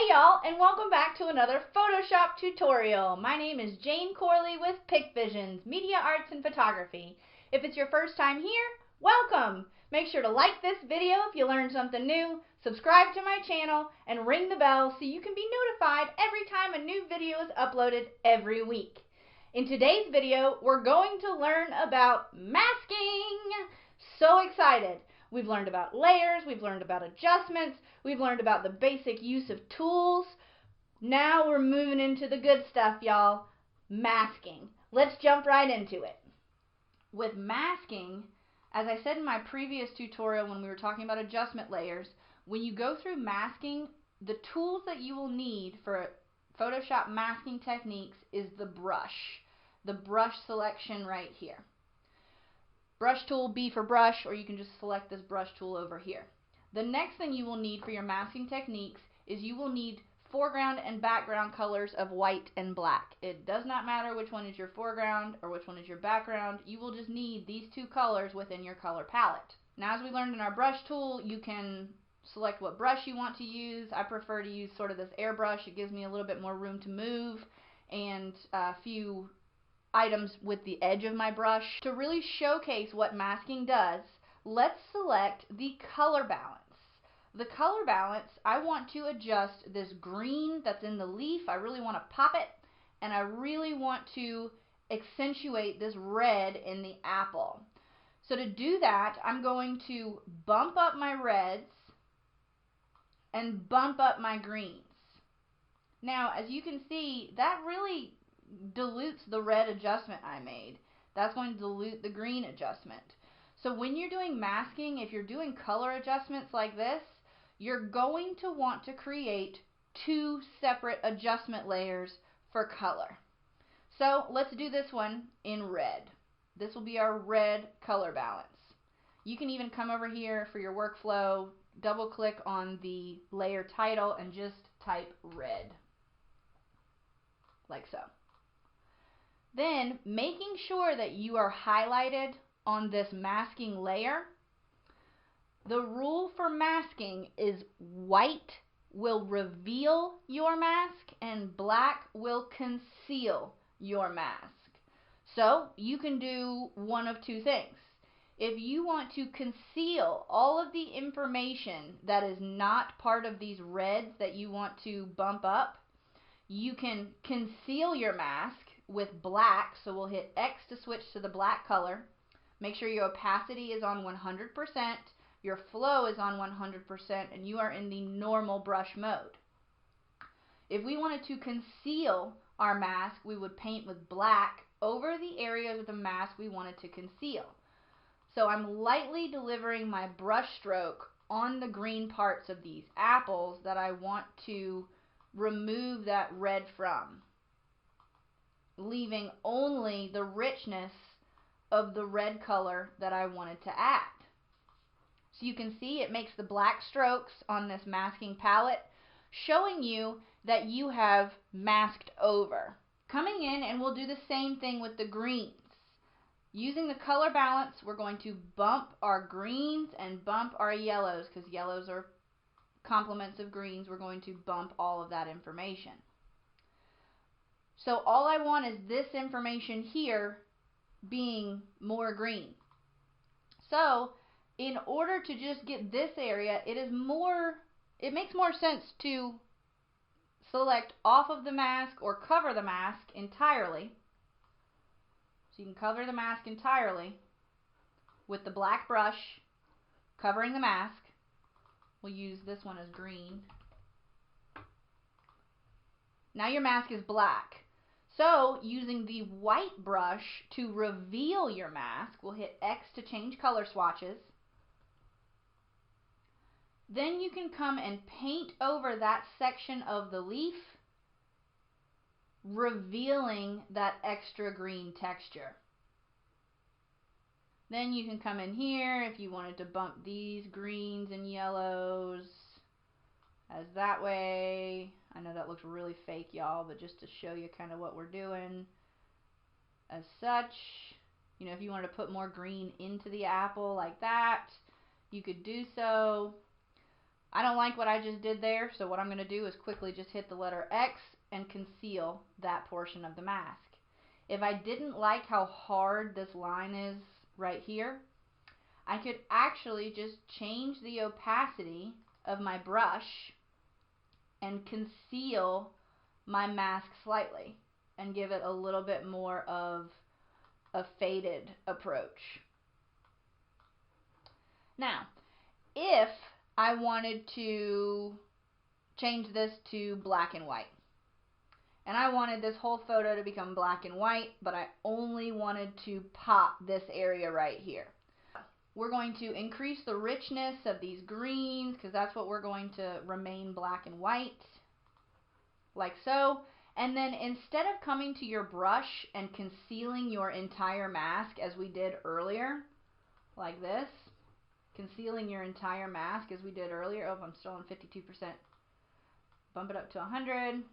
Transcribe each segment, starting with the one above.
Hi y'all, and welcome back to another Photoshop tutorial. My name is Jane Corley with Pic Visions, Media Arts and Photography. If it's your first time here, welcome! Make sure to like this video if you learned something new, subscribe to my channel, and ring the bell so you can be notified every time a new video is uploaded every week. In today's video, we're going to learn about masking. So excited! We've learned about layers, we've learned about adjustments, we've learned about the basic use of tools. Now we're moving into the good stuff, y'all. Masking. Let's jump right into it. With masking, as I said in my previous tutorial when we were talking about adjustment layers, when you go through masking, the tools that you will need for Photoshop masking techniques is the brush selection right here. Brush tool, B for brush, or you can just select this brush tool over here. The next thing you will need for your masking techniques is you will need foreground and background colors of white and black. It does not matter which one is your foreground or which one is your background. You will just need these two colors within your color palette. Now, as we learned in our brush tool, you can select what brush you want to use. I prefer to use sort of this airbrush. It gives me a little bit more room to move and a few items with the edge of my brush. To really showcase what masking does, let's select the color balance. The color balance, I want to adjust this green that's in the leaf. I really want to pop it, and I really want to accentuate this red in the apple. So to do that, I'm going to bump up my reds and bump up my greens. Now, as you can see, that really dilutes the red adjustment I made. That's going to dilute the green adjustment. So when you're doing masking, if you're doing color adjustments like this, you're going to want to create two separate adjustment layers for color. So let's do this one in red. This will be our red color balance. You can even come over here for your workflow, double click on the layer title and just type red, like so. Then, making sure that you are highlighted on this masking layer. The rule for masking is white will reveal your mask and black will conceal your mask. So, you can do one of two things. If you want to conceal all of the information that is not part of these reds that you want to bump up, you can conceal your mask with black, so we'll hit X to switch to the black color. Make sure your opacity is on 100%, your flow is on 100%, and you are in the normal brush mode. If we wanted to conceal our mask, we would paint with black over the areas of the mask we wanted to conceal. So I'm lightly delivering my brush stroke on the green parts of these apples that I want to remove that red from, leaving only the richness of the red color that I wanted to add. So you can see it makes the black strokes on this masking palette, showing you that you have masked over. Coming in, and we'll do the same thing with the greens. Using the color balance, we're going to bump our greens and bump our yellows, because yellows are complements of greens. We're going to bump all of that information. So all I want is this information here being more green. So in order to just get this area, it makes more sense to select off of the mask or cover the mask entirely. So you can cover the mask entirely with the black brush covering the mask. We'll use this one as green. Now your mask is black. So using the white brush to reveal your mask, we'll hit X to change color swatches. Then you can come and paint over that section of the leaf, revealing that extra green texture. Then you can come in here if you wanted to bump these greens and yellows as that way. I know that looks really fake, y'all, but just to show you kind of what we're doing as such. You know, if you wanted to put more green into the apple like that, you could do so. I don't like what I just did there, so what I'm going to do is quickly just hit the letter X and conceal that portion of the mask. If I didn't like how hard this line is right here, I could actually just change the opacity of my brush and conceal my mask slightly and give it a little bit more of a faded approach. Now, if I wanted to change this to black and white, and I wanted this whole photo to become black and white, but I only wanted to pop this area right here, we're going to increase the richness of these greens because that's what we're going to remain black and white, like so. And then instead of coming to your brush and concealing your entire mask as we did earlier, like this, concealing your entire mask as we did earlier. Oh, I'm still on 52%. Bump it up to 100.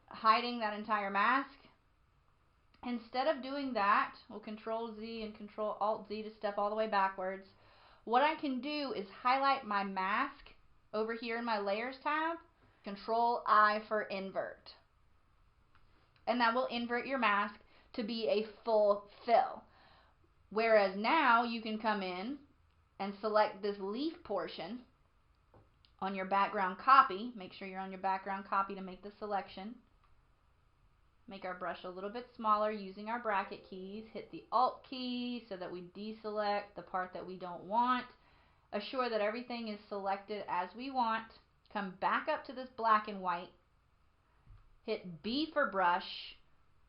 Hiding that entire mask. Instead of doing that, we'll Control Z and Control Alt Z to step all the way backwards. What I can do is highlight my mask over here in my Layers tab. Control I for invert. And that will invert your mask to be a full fill. Whereas now you can come in and select this leaf portion on your background copy. Make sure you're on your background copy to make the selection. Make our brush a little bit smaller using our bracket keys. Hit the Alt key so that we deselect the part that we don't want. Assure that everything is selected as we want. Come back up to this black and white. Hit B for brush.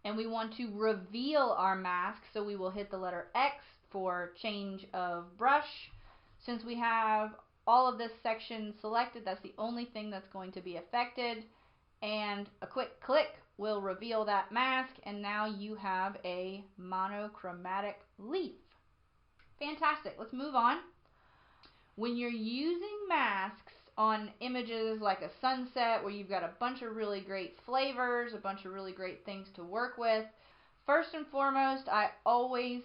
And we want to reveal our mask, so we will hit the letter X for change of brush. Since we have all of this section selected, that's the only thing that's going to be affected. And a quick click will reveal that mask, and now you have a monochromatic leaf. Fantastic. Let's move on. When you're using masks on images like a sunset where you've got a bunch of really great flavors, a bunch of really great things to work with, first and foremost, I always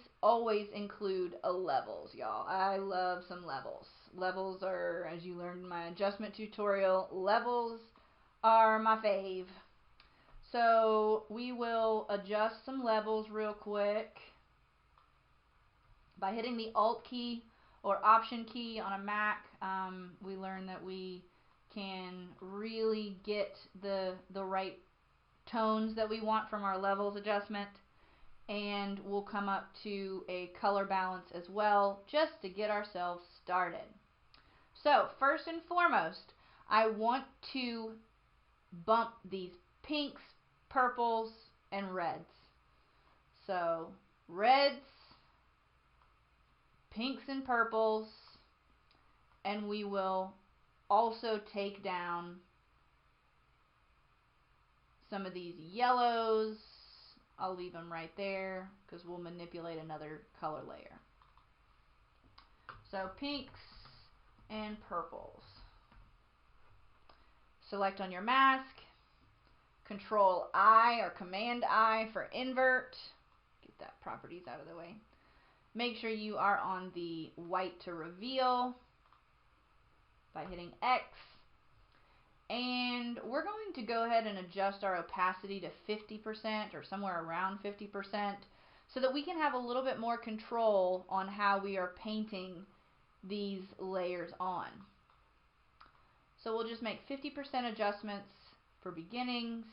include a levels, y'all. I love some levels. Levels are, as you learned in my adjustment tutorial, levels are my fave. So we will adjust some levels real quick by hitting the Alt key or Option key on a Mac. We learned that we can really get the right tones that we want from our levels adjustment, and we'll come up to a color balance as well just to get ourselves started. So first and foremost, I want to bump these pinks, purples, and reds. So reds, pinks, and purples, and we will also take down some of these yellows. I'll leave them right there because we'll manipulate another color layer. So pinks and purples. Select on your mask, Control I or Command I for invert. Get that properties out of the way. Make sure you are on the white to reveal by hitting X. And we're going to go ahead and adjust our opacity to 50% or somewhere around 50% so that we can have a little bit more control on how we are painting these layers on. So we'll just make 50% adjustments for beginnings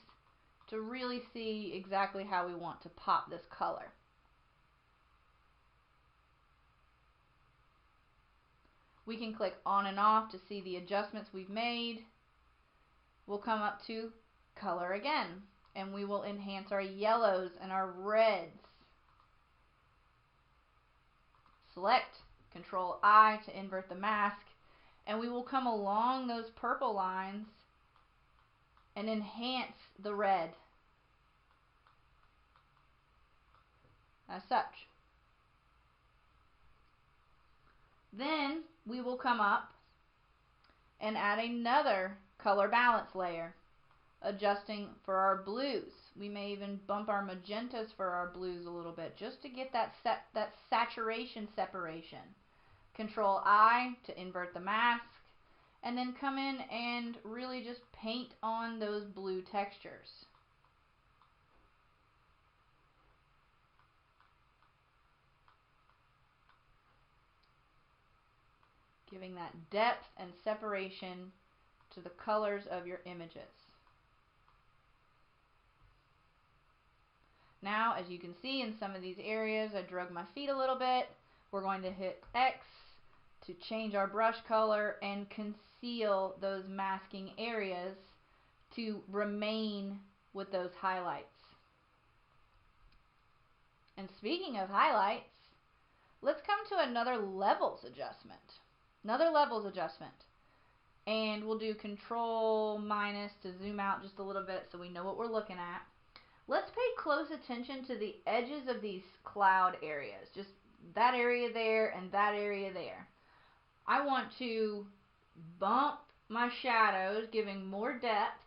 to really see exactly how we want to pop this color. We can click on and off to see the adjustments we've made. We'll come up to color again, and we will enhance our yellows and our reds. Select Control I to invert the mask, and we will come along those purple lines and enhance the red as such. Then we will come up and add another color balance layer, adjusting for our blues. We may even bump our magentas for our blues a little bit just to get that saturation separation. Control I to invert the mask, and then come in and really just paint on those blue textures. Giving that depth and separation to the colors of your images. Now, as you can see in some of these areas, I drug my feet a little bit. We're going to hit X to change our brush color and conceal those masking areas to remain with those highlights. And speaking of highlights, let's come to another levels adjustment. And we'll do Control minus to zoom out just a little bit so we know what we're looking at. Let's pay close attention to the edges of these cloud areas. Just that area there and that area there. I want to bump my shadows, giving more depth.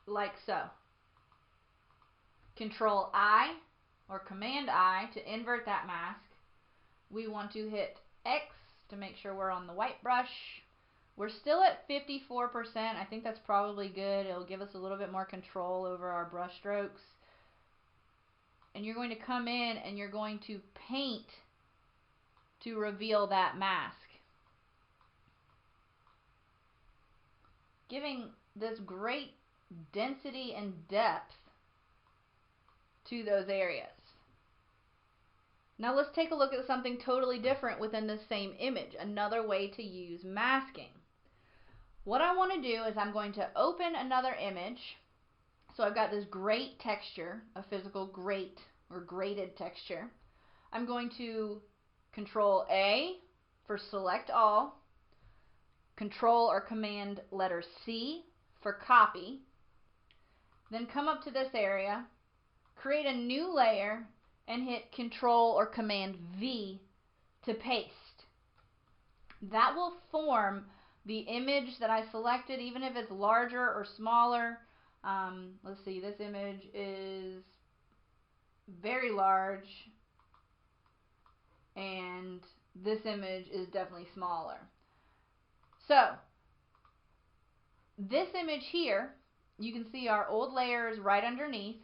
Like so. Control I or Command I to invert that mask. We want to hit X to make sure we're on the white brush. We're still at 54%. I think that's probably good. It'll give us a little bit more control over our brush strokes. And you're going to come in and you're going to paint to reveal that mask. Giving this great density and depth to those areas. Now let's take a look at something totally different within the same image, another way to use masking. What I want to do is I'm going to open another image. So I've got this grate texture, a physical grate or grated texture. I'm going to Control A for select all, Control or Command letter C for copy, then come up to this area, create a new layer, and hit Control or Command V to paste. That will form the image that I selected, even if it's larger or smaller. Let's see, this image is very large, and this image is definitely smaller. So, this image here, you can see our old layer is right underneath.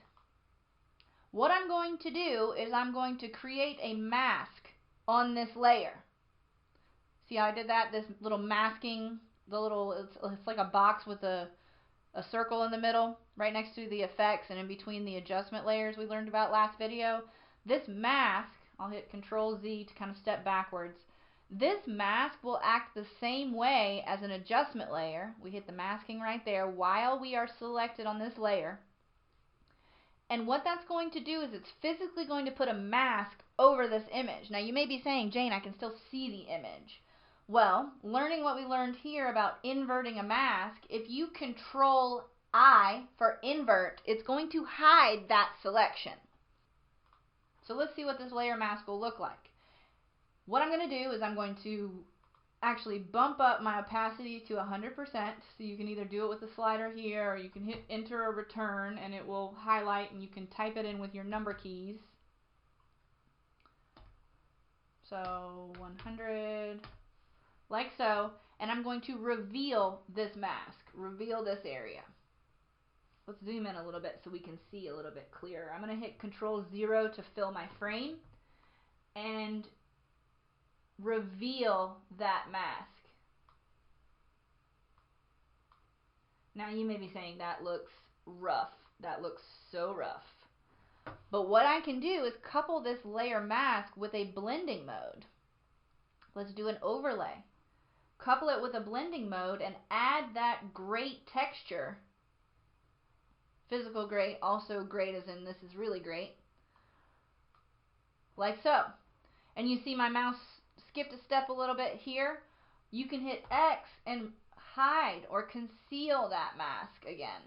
What I'm going to do is I'm going to create a mask on this layer. See how I did that? This little masking, it's like a box with a circle in the middle, right next to the effects and in between the adjustment layers we learned about last video. This mask, I'll hit Control Z to kind of step backwards. This mask will act the same way as an adjustment layer. We hit the masking right there while we are selected on this layer. And what that's going to do is it's physically going to put a mask over this image. Now you may be saying, Jane, I can still see the image. Well, learning what we learned here about inverting a mask, if you Control I for invert, it's going to hide that selection. So let's see what this layer mask will look like. What I'm going to do is I'm going to actually bump up my opacity to 100%. So you can either do it with the slider here, or you can hit enter or return and it will highlight, and you can type it in with your number keys. So 100, like so, and I'm going to reveal this mask, reveal this area. Let's zoom in a little bit so we can see a little bit clearer. I'm going to hit Control 0 to fill my frame and reveal that mask. Now you may be saying that looks rough. That looks so rough. But what I can do is couple this layer mask with a blending mode. Let's do an overlay. Couple it with a blending mode and add that grate texture. Physical grate, also grate as in this is really great. Like so. And you see my mouse skipped a step a little bit here. You can hit X and hide or conceal that mask again,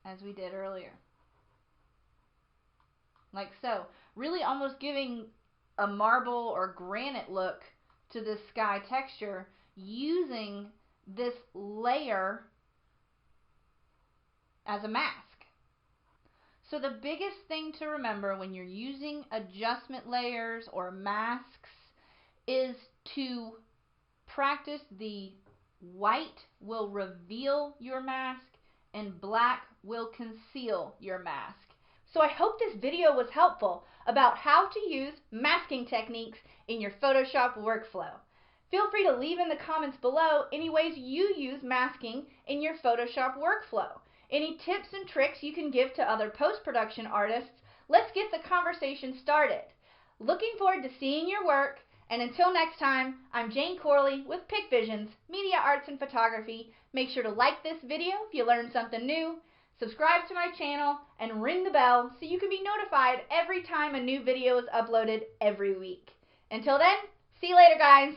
as we did earlier. Like so. Really almost giving a marble or granite look to this sky texture using this layer as a mask. So the biggest thing to remember when you're using adjustment layers or masks is to practice the white will reveal your mask and black will conceal your mask. So I hope this video was helpful about how to use masking techniques in your Photoshop workflow. Feel free to leave in the comments below any ways you use masking in your Photoshop workflow. Any tips and tricks you can give to other post-production artists. Let's get the conversation started. Looking forward to seeing your work, and until next time, I'm Jane Corley with Pic Visions, Media Arts and Photography. Make sure to like this video if you learned something new, subscribe to my channel, and ring the bell so you can be notified every time a new video is uploaded every week. Until then, see you later, guys.